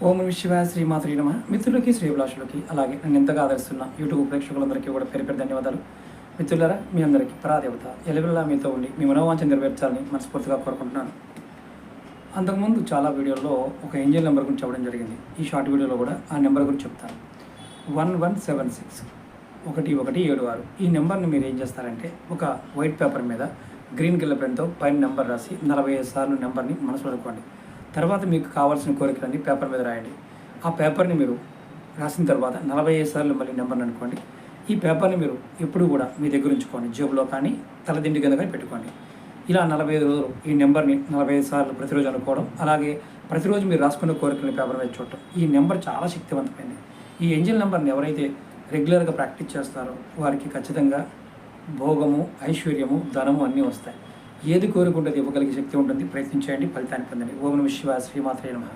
ఓం నమః శివాయ శ్రీమాత్రే నమః. మిత్రులకి శ్రేభిలాషులకి అలాగే నన్ను ఎంతగా ఆదరిస్తున్న యూట్యూబ్ ప్రేక్షకులందరికీ కూడా పేరు పేరు ధన్యవాదాలు. మిత్రులారా, మీ అందరికీ పరాదేవత ఎలవెల్లా మీతో ఉండి మీ మనోవాంఛ నెరవేర్చాలని మనస్ఫూర్తిగా కోరుకుంటున్నాను. అంతకుముందు చాలా వీడియోల్లో ఒక ఏంజల్ నెంబర్ గురించి చెప్పడం జరిగింది. ఈ షార్ట్ వీడియోలో కూడా ఆ నెంబర్ గురించి చెప్తాను. 1176 1176. ఈ నెంబర్ని మీరు ఏం చేస్తారంటే ఒక వైట్ పేపర్ మీద గ్రీన్ కలర్ పెన్తో పైన నెంబర్ రాసి 45 సార్లు నెంబర్ని మనసులో అనుకోండి. తర్వాత మీకు కావాల్సిన కోరికలన్నీ పేపర్ మీద రాయండి. ఆ పేపర్ని మీరు రాసిన తర్వాత 45 సార్లు మళ్ళీ నెంబర్ని అనుకోండి. ఈ పేపర్ని మీరు ఎప్పుడు కూడా మీ దగ్గర ఉంచుకోండి, జేబులో కానీ తలదిండి కింద కానీ పెట్టుకోండి. ఇలా 45 రోజులు ఈ నెంబర్ని 45 సార్లు ప్రతిరోజు అనుకోవడం, అలాగే ప్రతిరోజు మీరు రాసుకున్న కోరికలని పేపర్ మీద చూడటం. ఈ నెంబర్ చాలా శక్తివంతమైనది. ఈ ఏంజల్ నెంబర్ని ఎవరైతే రెగ్యులర్గా ప్రాక్టీస్ చేస్తారో వారికి ఖచ్చితంగా భోగము, ఐశ్వర్యము, ధనము అన్నీ వస్తాయి. ఏది కోరుకుంటుంది ఇవ్వగలిగే శక్తి ఉంటుంది. ప్రయత్నించండి, ఫలితాన్ని పొందండి. ఓం నమః శివాయ శ్రీమాత్రే నమః.